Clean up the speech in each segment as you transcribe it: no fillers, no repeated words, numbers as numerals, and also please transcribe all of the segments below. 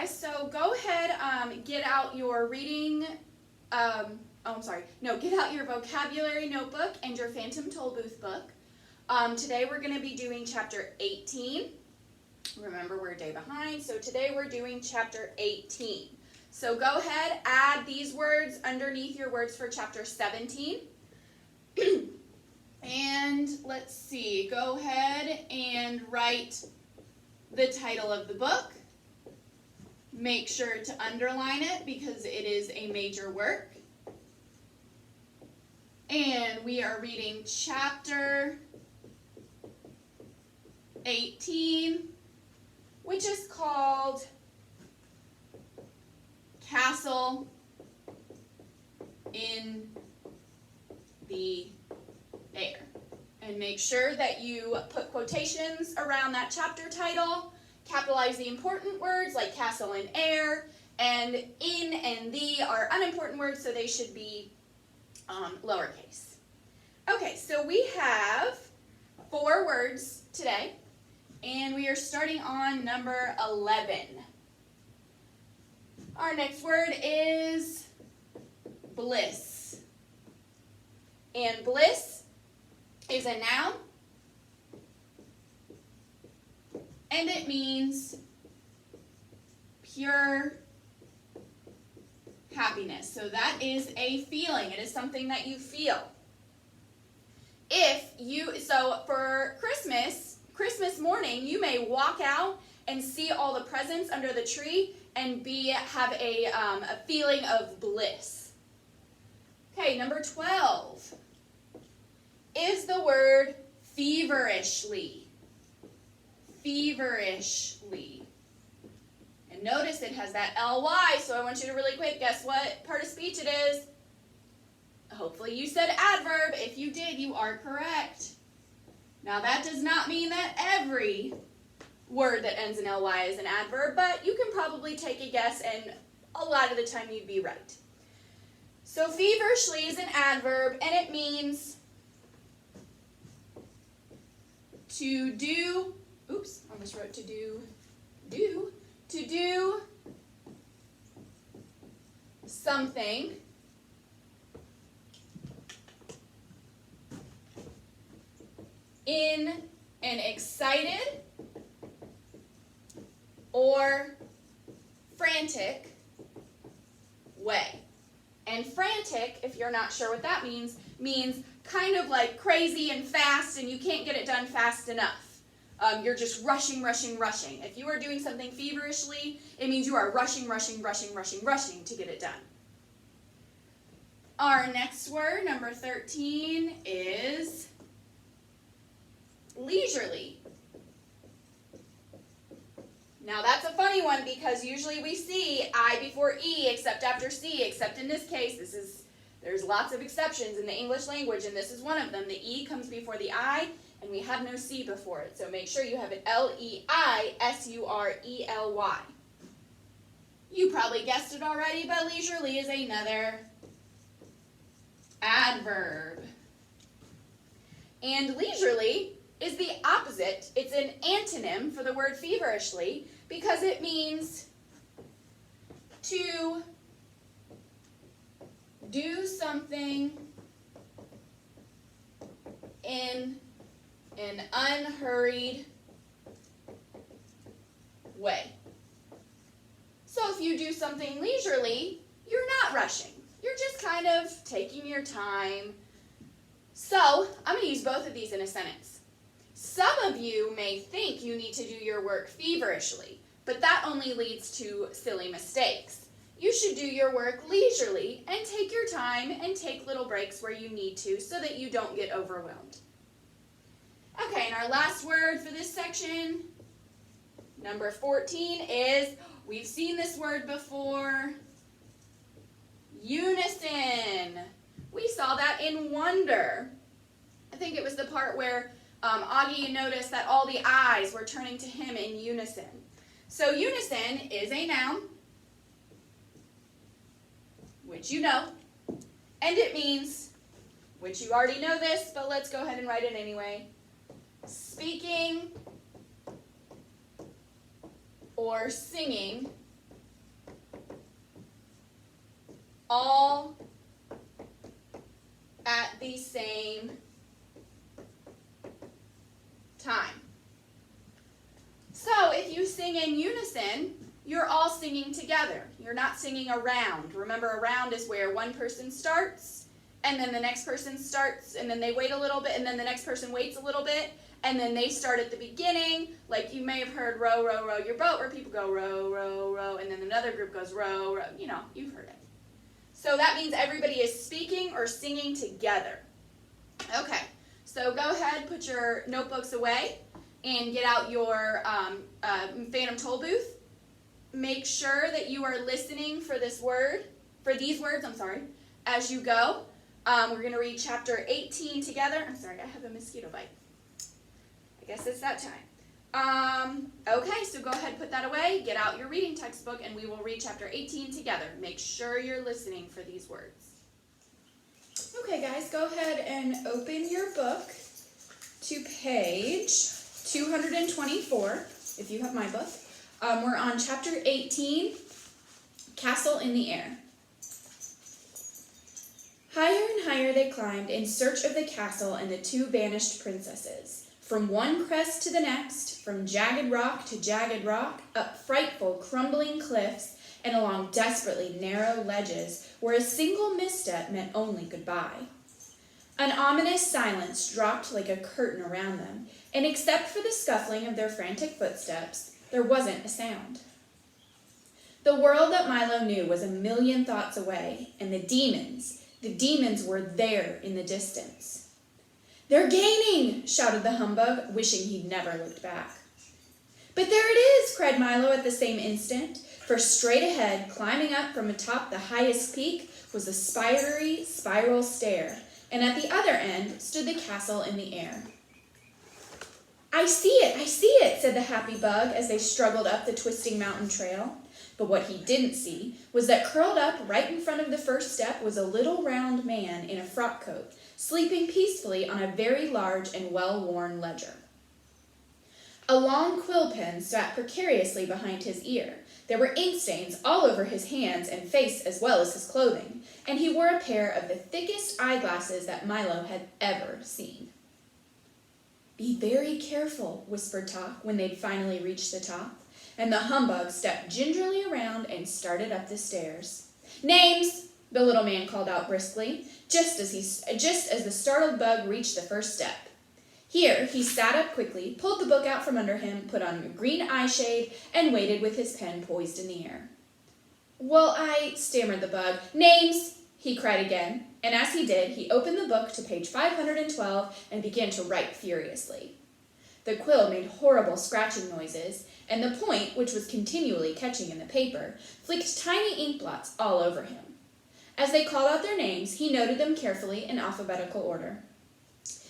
guys. So go ahead, get out your reading, get out your vocabulary notebook and your Phantom Tollbooth book. Today we're going to be doing chapter 18. Remember, we're a day behind, so today we're doing chapter 18. So go ahead, add these words underneath your words for chapter 17. And let's see, go ahead and write the title of the book. Make sure to underline it because it is a major work. And we are reading chapter 18, which is called Castle in the Air. And make sure that you put quotations around that chapter title, capitalize the important words like castle and air, and in and the are unimportant words, so they should be lowercase. Okay, so we have 4 words today, and we are starting on number 11. Our next word is bliss. And bliss is a noun, and it means pure happiness. So that is a feeling. It is something that you feel. So for Christmas morning, you may walk out and see all the presents under the tree and have a feeling of bliss. Okay, number 12 is the word feverishly. Feverishly. And notice it has that ly, so I want you to really quick guess what part of speech it is. Hopefully you said adverb. If you did, you are correct. Now that does not mean that every word that ends in ly is an adverb, but you can probably take a guess, and a lot of the time you'd be right. So feverishly is an adverb, and it means to do, almost wrote to do something in an excited or frantic way. And frantic, if you're not sure what that means kind of like crazy and fast, and you can't get it done fast enough. You're just rushing. If you are doing something feverishly, it means you are rushing to get it done. Our next word, number 13, is leisurely. Now that's a funny one because usually we see I before E except after C, except in this case, there's lots of exceptions in the English language, and this is one of them. The E comes before the I, and we have no C before it. So make sure you have it Leisurely. You probably guessed it already, but leisurely is another adverb. And leisurely is the opposite. It's an antonym for the word feverishly because it means to do something in an unhurried way. So if you do something leisurely, you're not rushing. You're just kind of taking your time. So I'm going to use both of these in a sentence. Some of you may think you need to do your work feverishly, but that only leads to silly mistakes. You should do your work leisurely and take your time and take little breaks where you need to so that you don't get overwhelmed. Okay, and our last word for this section, number 14, is, we've seen this word before, unison. We saw that in wonder. I think it was the part where Augie noticed that all the eyes were turning to him in unison. So unison is a noun, which you know, and it means, which you already know this, but let's go ahead and write it anyway, speaking or singing all at the same time. So if you sing in unison, you're all singing together. You're not singing around. Remember, around is where one person starts, and then the next person starts, and then they wait a little bit, and then the next person waits a little bit, and then they start at the beginning. Like you may have heard row, row, row your boat, where people go row, row, row, and then another group goes row, row. You know, you've heard it. So that means everybody is speaking or singing together. Okay, so go ahead, put your notebooks away, and get out your Phantom Toll booth. Make sure that you are listening for these words, as you go. We're going to read chapter 18 together. I'm sorry, I have a mosquito bite. I guess it's that time. Okay, so go ahead, put that away, get out your reading textbook, and we will read chapter 18 together. Make sure you're listening for these words. Okay, guys, go ahead and open your book to page 224, if you have my book. We're on chapter 18, Castle in the Air. Higher and higher they climbed in search of the castle and the two banished princesses. From one crest to the next, from jagged rock to jagged rock, up frightful crumbling cliffs, and along desperately narrow ledges where a single misstep meant only goodbye. An ominous silence dropped like a curtain around them, and except for the scuffling of their frantic footsteps, there wasn't a sound. The world that Milo knew was a million thoughts away, and the demons were there in the distance. "They're gaining!" shouted the humbug, wishing he'd never looked back. "But there it is!" cried Milo at the same instant, for straight ahead, climbing up from atop the highest peak, was a spidery spiral stair, and at the other end stood the castle in the air. I see it, said the happy bug as they struggled up the twisting mountain trail. But what he didn't see was that curled up right in front of the first step was a little round man in a frock coat, sleeping peacefully on a very large and well-worn ledger. A long quill pen sat precariously behind his ear. There were ink stains all over his hands and face as well as his clothing, and he wore a pair of the thickest eyeglasses that Milo had ever seen. Be very careful, whispered Talk when they'd finally reached the top, and the humbug stepped gingerly around and started up the stairs. Names, the little man called out briskly, just as the startled bug reached the first step. Here, he sat up quickly, pulled the book out from under him, put on a green eye shade, and waited with his pen poised in the air. Well, stammered the bug. Names, he cried again, and as he did, he opened the book to page 512 and began to write furiously. The quill made horrible scratching noises, and the point, which was continually catching in the paper, flicked tiny ink blots all over him. As they called out their names, he noted them carefully in alphabetical order.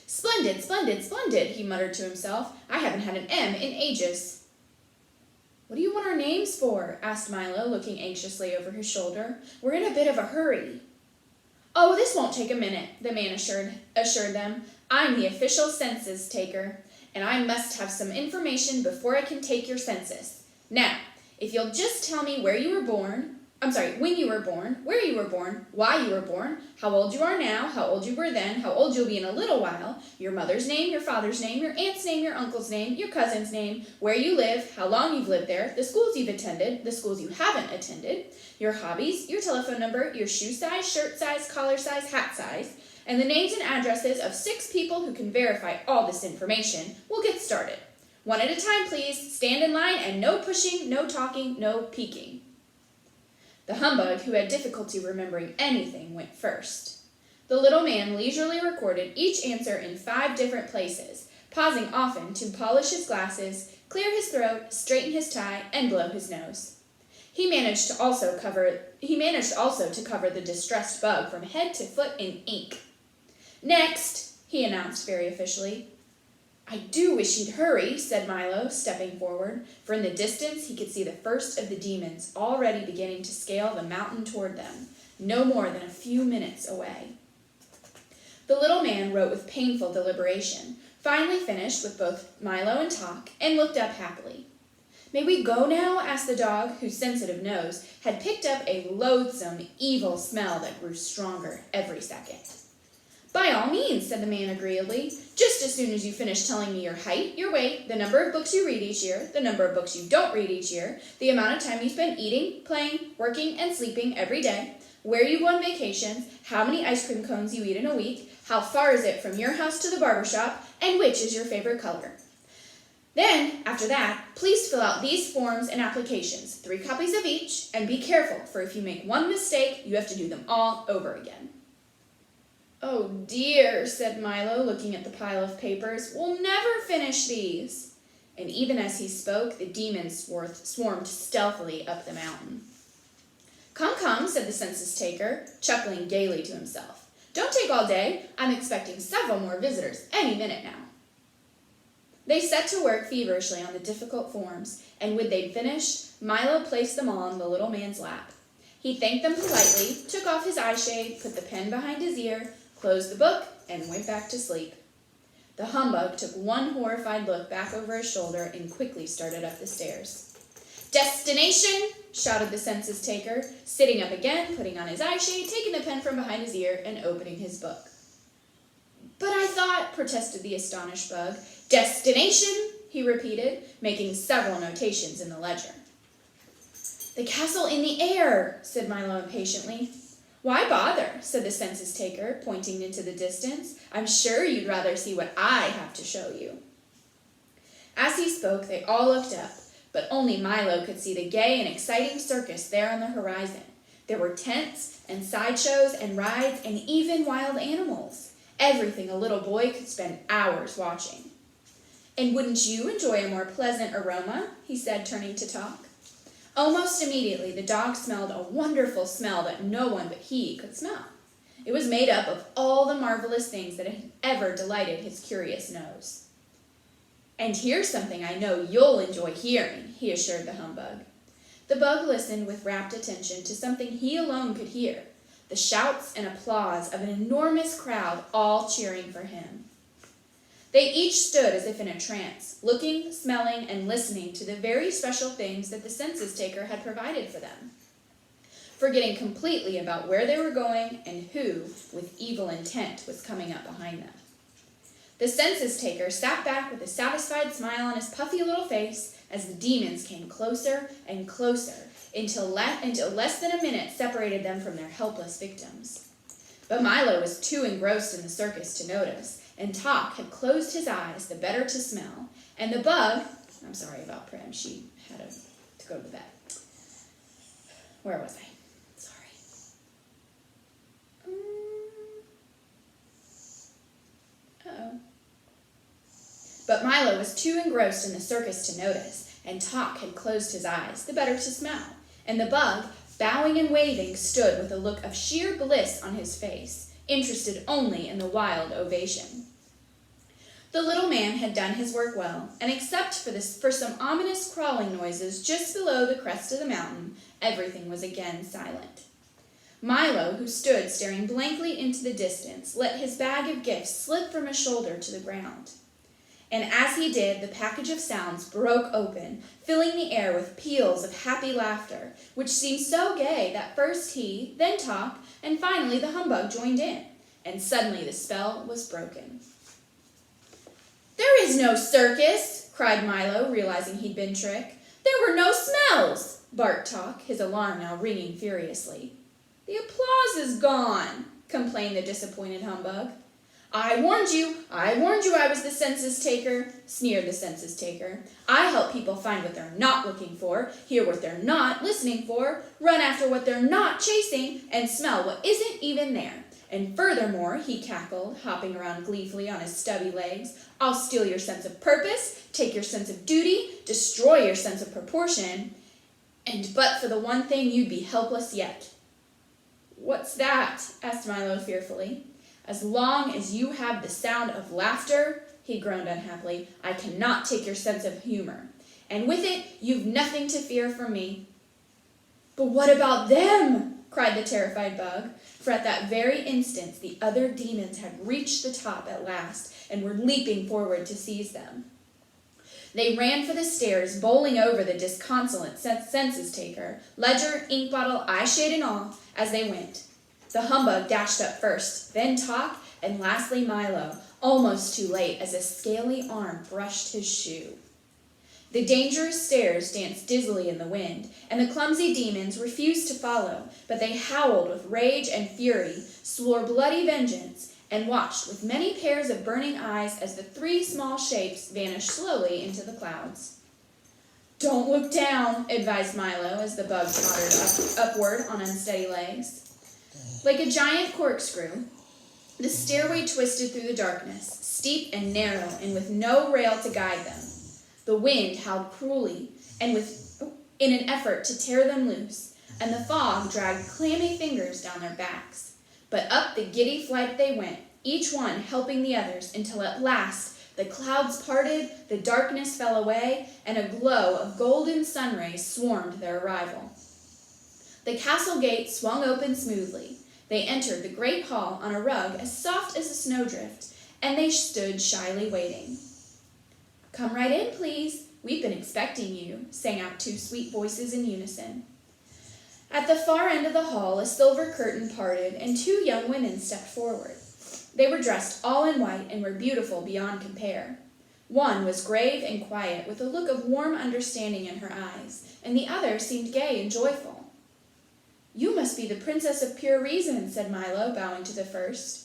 Splendid, splendid, splendid, he muttered to himself. I haven't had an M in ages. What do you want our names for? Asked Milo, looking anxiously over his shoulder. We're in a bit of a hurry. Oh, this won't take a minute, the man assured them. I'm the official census taker, and I must have some information before I can take your census. Now, if you'll just tell me when you were born, where you were born, why you were born, how old you are now, how old you were then, how old you'll be in a little while, your mother's name, your father's name, your aunt's name, your uncle's name, your cousin's name, where you live, how long you've lived there, the schools you've attended, the schools you haven't attended, your hobbies, your telephone number, your shoe size, shirt size, collar size, hat size, and the names and addresses of 6 people who can verify all this information. We'll get started. One at a time, please. Stand in line and no pushing, no talking, no peeking. The humbug, who had difficulty remembering anything, went first. The little man leisurely recorded each answer in 5 different places, pausing often to polish his glasses, clear his throat, straighten his tie, and blow his nose. He managed also to cover the distressed bug from head to foot in ink. Next, he announced very officially. I do wish he'd hurry, said Milo, stepping forward, for in the distance he could see the first of the demons already beginning to scale the mountain toward them, no more than a few minutes away. The little man wrote with painful deliberation, finally finished with both Milo and Talk, and looked up happily. "May we go now?" asked the dog, whose sensitive nose had picked up a loathsome, evil smell that grew stronger every second. "By all means," said the man agreeably, "just as soon as you finish telling me your height, your weight, the number of books you read each year, the number of books you don't read each year, the amount of time you spend eating, playing, working, and sleeping every day, where you go on vacations, how many ice cream cones you eat in a week, how far is it from your house to the barber shop, and which is your favorite color. Then, after that, please fill out these forms and applications, 3 copies of each, and be careful, for if you make one mistake, you have to do them all over again." "Oh dear," said Milo, looking at the pile of papers, "we'll never finish these." And even as he spoke, the demons swarmed stealthily up the mountain. "Come, come," said the census-taker, chuckling gaily to himself. "Don't take all day. I'm expecting several more visitors any minute now." They set to work feverishly on the difficult forms, and when they'd finished, Milo placed them all on the little man's lap. He thanked them politely, took off his eye shade, put the pen behind his ear, closed the book, and went back to sleep. The humbug took one horrified look back over his shoulder and quickly started up the stairs. "Destination!" shouted the census-taker, sitting up again, putting on his eye shade, taking the pen from behind his ear, and opening his book. "But I thought," protested the astonished bug. "Destination," he repeated, making several notations in the ledger. "The castle in the air," said Milo impatiently. "Why bother?" said the census-taker, pointing into the distance. "I'm sure you'd rather see what I have to show you." As he spoke, they all looked up, but only Milo could see the gay and exciting circus there on the horizon. There were tents and sideshows and rides and even wild animals. Everything a little boy could spend hours watching. "And wouldn't you enjoy a more pleasant aroma?" he said, turning to talk. Almost immediately, the dog smelled a wonderful smell that no one but he could smell. It was made up of all the marvelous things that had ever delighted his curious nose. "And here's something I know you'll enjoy hearing," he assured the humbug. The bug listened with rapt attention to something he alone could hear, the shouts and applause of an enormous crowd all cheering for him. They each stood as if in a trance, looking, smelling, and listening to the very special things that the census-taker had provided for them, forgetting completely about where they were going and who, with evil intent, was coming up behind them. The census-taker sat back with a satisfied smile on his puffy little face as the demons came closer and closer until less than a minute separated them from their helpless victims. But Milo was too engrossed in the circus to notice, and Talk had closed his eyes the better to smell, and the bug, I'm sorry about Prim, she had to go to the vet. Where was I? Sorry. Uh-oh. But Milo was too engrossed in the circus to notice, and Talk had closed his eyes the better to smell, and the bug, bowing and waving, stood with a look of sheer bliss on his face, interested only in the wild ovation. The little man had done his work well, and except for some ominous crawling noises just below the crest of the mountain, everything was again silent. Milo, who stood staring blankly into the distance, let his bag of gifts slip from his shoulder to the ground. And as he did, the package of sounds broke open, filling the air with peals of happy laughter, which seemed so gay that first he, then Talk, and finally the humbug joined in, and suddenly the spell was broken. "There is no circus!" cried Milo, realizing he'd been tricked. "There were no smells!" barked Talk, his alarm now ringing furiously. "The applause is gone," complained the disappointed humbug. I warned you I was the census-taker," sneered the census-taker. "I help people find what they're not looking for, hear what they're not listening for, run after what they're not chasing, and smell what isn't even there. And furthermore," he cackled, hopping around gleefully on his stubby legs, "I'll steal your sense of purpose, take your sense of duty, destroy your sense of proportion, and but for the one thing you'd be helpless yet." "What's that?" asked Milo fearfully. "As long as you have the sound of laughter," he groaned unhappily, "I cannot take your sense of humor. And with it, you've nothing to fear from me." "But what about them?" cried the terrified bug, for at that very instant the other demons had reached the top at last and were leaping forward to seize them. They ran for the stairs, bowling over the disconsolate census-taker, ledger, ink bottle, eyeshade and all, as they went. The humbug dashed up first, then Talk, and lastly Milo, almost too late as a scaly arm brushed his shoe. The dangerous stairs danced dizzily in the wind, and the clumsy demons refused to follow, but they howled with rage and fury, swore bloody vengeance, and watched with many pairs of burning eyes as the three small shapes vanished slowly into the clouds. "Don't look down," advised Milo as the bug tottered upward on unsteady legs. Like a giant corkscrew, the stairway twisted through the darkness, steep and narrow, and with no rail to guide them. The wind howled cruelly, and in an effort to tear them loose, and the fog dragged clammy fingers down their backs. But up the giddy flight they went, each one helping the others, until at last the clouds parted, the darkness fell away, and a glow of golden sun rays swarmed their arrival. The castle gate swung open smoothly. They entered the great hall on a rug as soft as a snowdrift, and they stood shyly waiting. "Come right in, please. We've been expecting you," sang out two sweet voices in unison. At the far end of the hall, a silver curtain parted, and two young women stepped forward. They were dressed all in white and were beautiful beyond compare. One was grave and quiet, with a look of warm understanding in her eyes, and the other seemed gay and joyful. "You must be the Princess of Pure Reason," said Milo, bowing to the first.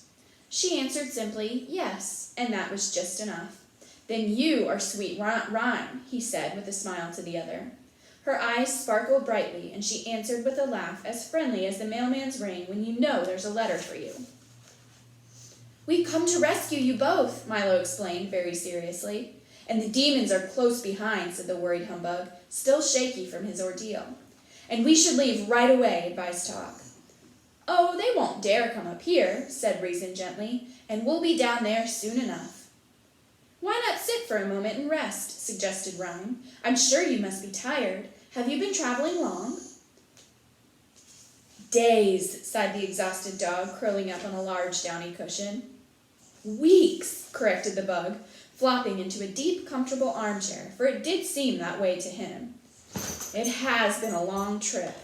She answered simply, "Yes," and that was just enough. "Then you are Sweet Rhyme," he said with a smile to the other. Her eyes sparkled brightly, and she answered with a laugh as friendly as the mailman's ring when you know there's a letter for you. "We've come to rescue you both," Milo explained very seriously. "And the demons are close behind," said the worried humbug, still shaky from his ordeal. "And we should leave right away," advised Talk. "Oh, they won't dare come up here," said Reason gently, "and we'll be down there soon enough." "Why not sit for a moment and rest?" suggested Rhyme. "I'm sure you must be tired. Have you been traveling long?" "Days," sighed the exhausted dog, curling up on a large downy cushion. "Weeks," corrected the bug, flopping into a deep, comfortable armchair, for it did seem that way to him. "It has been a long trip,"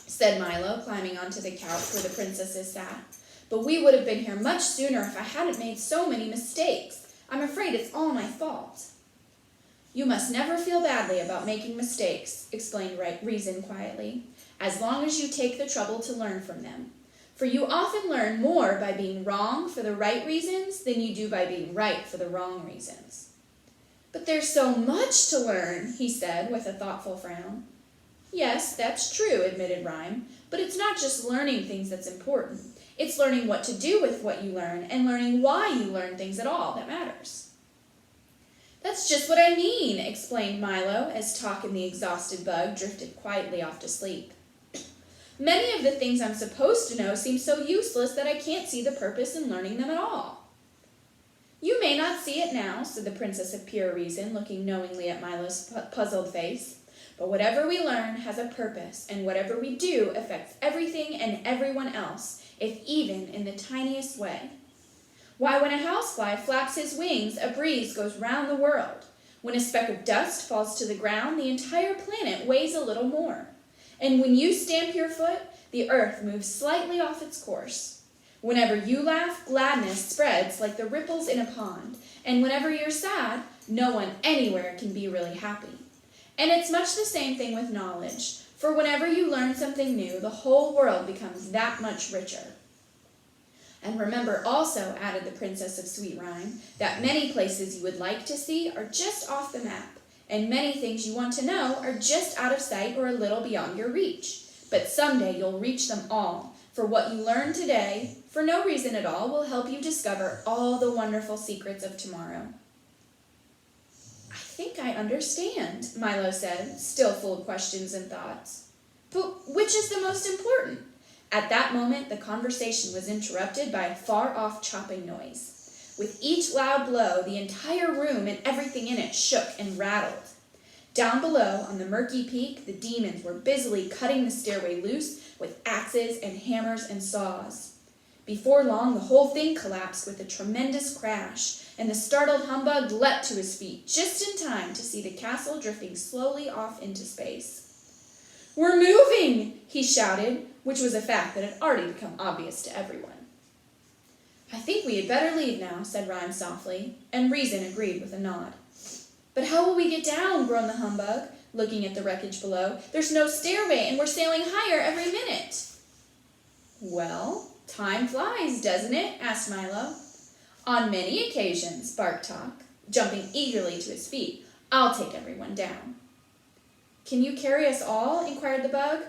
said Milo, climbing onto the couch where the princesses sat. "But we would have been here much sooner if I hadn't made so many mistakes. I'm afraid it's all my fault." "You must never feel badly about making mistakes," explained Reason quietly, "as long as you take the trouble to learn from them. For you often learn more by being wrong for the right reasons than you do by being right for the wrong reasons." "But there's so much to learn," he said with a thoughtful frown. "Yes, that's true," admitted Rhyme, "but it's not just learning things that's important. It's learning what to do with what you learn and learning why you learn things at all that matters." "That's just what I mean," explained Milo as Talk and the exhausted bug drifted quietly off to sleep. "Many of the things I'm supposed to know seem so useless that I can't see the purpose in learning them at all." "You may not see it now," said the Princess of Pure Reason, looking knowingly at Milo's puzzled face. "But whatever we learn has a purpose, and whatever we do affects everything and everyone else, if even in the tiniest way. Why, when a housefly flaps his wings, a breeze goes round the world. When a speck of dust falls to the ground, the entire planet weighs a little more. And when you stamp your foot, the earth moves slightly off its course. Whenever you laugh, gladness spreads like the ripples in a pond, and whenever you're sad, no one anywhere can be really happy. And it's much the same thing with knowledge, for whenever you learn something new, the whole world becomes that much richer. And remember also," added the Princess of Sweet Rhyme, "that many places you would like to see are just off the map, and many things you want to know are just out of sight or a little beyond your reach. But someday you'll reach them all, for what you learn today, for no reason at all, will help you discover all the wonderful secrets of tomorrow." "I think I understand," Milo said, still full of questions and thoughts. "But which is the most important?" At that moment, the conversation was interrupted by a far-off chopping noise. With each loud blow, the entire room and everything in it shook and rattled. Down below, on the murky peak, the demons were busily cutting the stairway loose with axes and hammers and saws. Before long, the whole thing collapsed with a tremendous crash, and the startled humbug leapt to his feet just in time to see the castle drifting slowly off into space. "We're moving!" he shouted, which was a fact that had already become obvious to everyone. "I think we had better leave now," said Rhyme softly, and Reason agreed with a nod. "But how will we get down?" groaned the humbug, looking at the wreckage below. "There's no stairway, and we're sailing higher every minute." "Well, time flies, doesn't it?" asked Milo. "On many occasions," barked Talk, jumping eagerly to his feet. "I'll take everyone down." "Can you carry us all?" inquired the bug.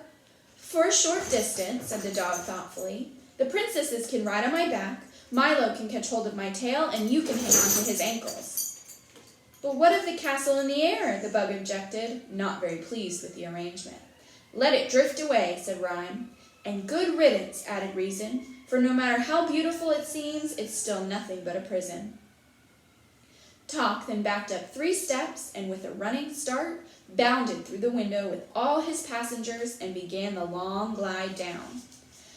"For a short distance," said the dog thoughtfully. "The princesses can ride on my back, Milo can catch hold of my tail, and you can hang on to his ankles." "But what of the castle in the air?" the bug objected, not very pleased with the arrangement. "Let it drift away," said Rhyme. "And good riddance," added Reason, "for no matter how beautiful it seems, it's still nothing but a prison." Talk then backed up 3 steps, and with a running start, bounded through the window with all his passengers and began the long glide down.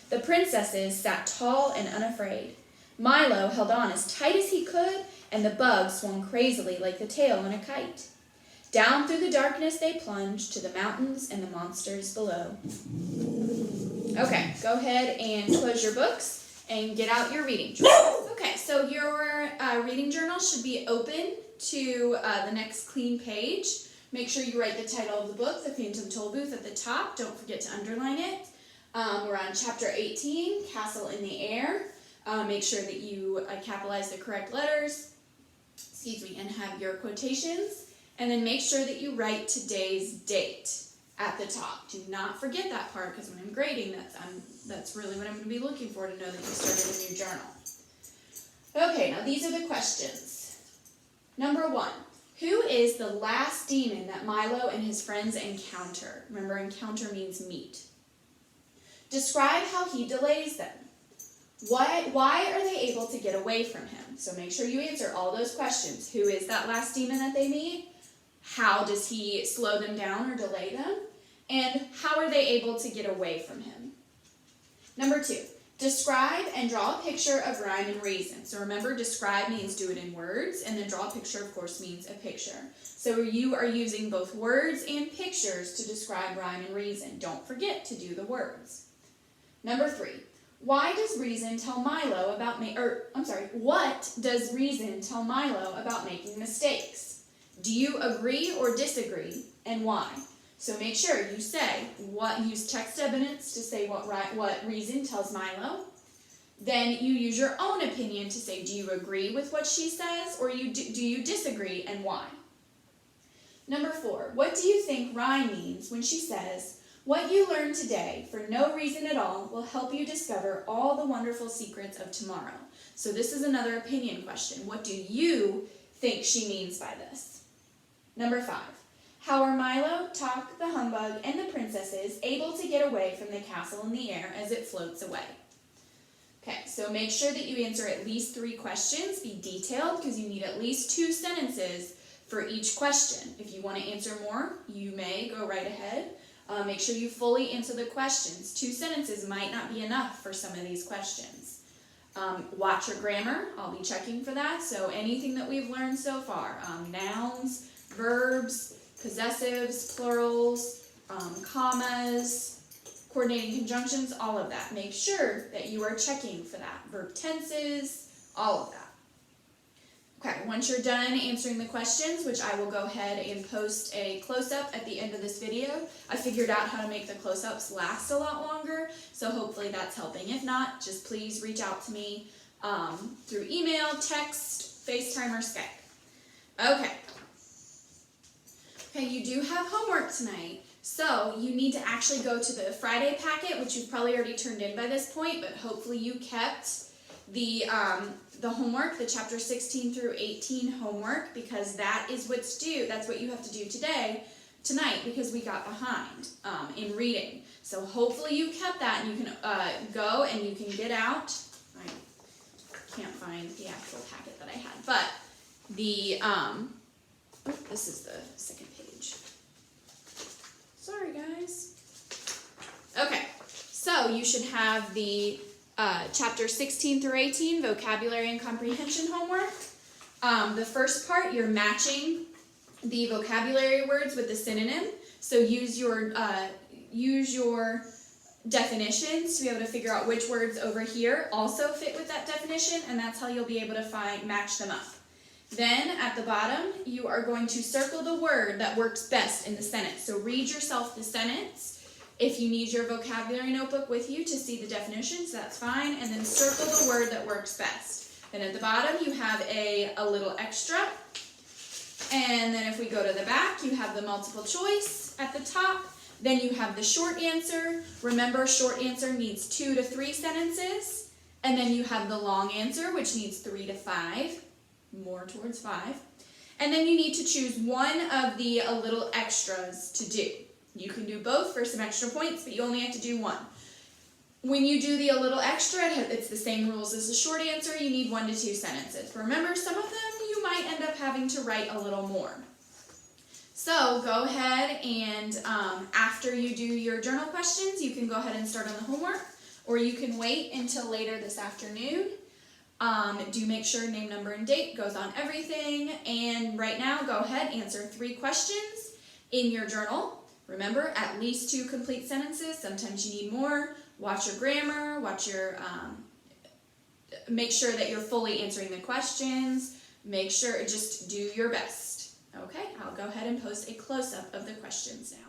The princesses sat tall and unafraid. Milo held on as tight as he could, and the bug swung crazily like the tail on a kite. Down through the darkness they plunged to the mountains and the monsters below. Okay, go ahead and close your books and get out your reading journal. Okay, so your reading journal should be open to the next clean page. Make sure you write the title of the book, The Phantom Tollbooth, at the top. Don't forget to underline it. We're on chapter 18, Castle in the Air. Make sure that you capitalize the correct letters, and have your quotations. And then make sure that you write today's date at the top. Do not forget that part, because when I'm grading, that's really what I'm going to be looking for, to know that you started a new journal. Okay, now these are the questions. Number 1. Who is the last demon that Milo and his friends encounter? Remember, encounter means meet. Describe how he delays them. Why are they able to get away from him? So make sure you answer all those questions. Who is that last demon that they meet? How does he slow them down or delay them? And how are they able to get away from him? Number 2, describe and draw a picture of Rhyme and Reason. So remember, describe means do it in words, and then draw a picture, of course, means a picture. So you are using both words and pictures to describe Rhyme and Reason. Don't forget to do the words. Number 3, what does Reason tell Milo about making mistakes? Do you agree or disagree, and why? So make sure you use text evidence to say what Reason tells Milo. Then you use your own opinion to say, do you agree with what she says, or do you disagree, and why? Number 4, what do you think Rhyme means when she says, "What you learned today, for no reason at all, will help you discover all the wonderful secrets of tomorrow"? So this is another opinion question. What do you think she means by this? Number 5, how are Milo, Talk, the Humbug, and the princesses able to get away from the castle in the air as it floats away? Okay, so make sure that you answer at least 3 questions. Be detailed, because you need at least 2 sentences for each question. If you want to answer more, you may go right ahead. Make sure you fully answer the questions. 2 sentences might not be enough for some of these questions. Watch your grammar. I'll be checking for that. So anything that we've learned so far, nouns, verbs, possessives, plurals, commas, coordinating conjunctions, all of that. Make sure that you are checking for that. Verb tenses, all of that. Okay, once you're done answering the questions, which I will go ahead and post a close-up at the end of this video. I figured out how to make the close-ups last a lot longer, so hopefully that's helping. If not, just please reach out to me through email, text, FaceTime, or Skype. Okay, you do have homework tonight, so you need to actually go to the Friday packet, which you've probably already turned in by this point, but hopefully you kept the homework, the chapter 16 through 18 homework, because that is what's due. That's what you have to do tonight, because we got behind in reading. So hopefully you kept that, and you can go and you can get out. I can't find the actual packet that I had, but this is the second page. Sorry, guys. Okay, so you should have the chapter 16 through 18, vocabulary and comprehension homework. The first part, you're matching the vocabulary words with the synonym. So use your definitions to be able to figure out which words over here also fit with that definition, and that's how you'll be able to match them up. Then at the bottom, you are going to circle the word that works best in the sentence. So read yourself the sentence. If you need your vocabulary notebook with you to see the definitions, that's fine. And then circle the word that works best. Then at the bottom, you have a little extra. And then if we go to the back, you have the multiple choice at the top. Then you have the short answer. Remember, short answer needs 2 to 3 sentences. And then you have the long answer, which needs 3 to 5, more towards 5. And then you need to choose one of the little extras to do. You can do both for some extra points, but you only have to do one. When you do the a little extra, it's the same rules as the short answer. You need 1 to 2 sentences. Remember, some of them you might end up having to write a little more. So go ahead and after you do your journal questions, you can go ahead and start on the homework, or you can wait until later this afternoon. Do make sure name, number, and date goes on everything. And right now, go ahead, answer 3 questions in your journal. Remember, at least 2 complete sentences. Sometimes you need more. Watch your grammar, make sure that you're fully answering the questions. Make sure, just do your best. Okay, I'll go ahead and post a close-up of the questions now.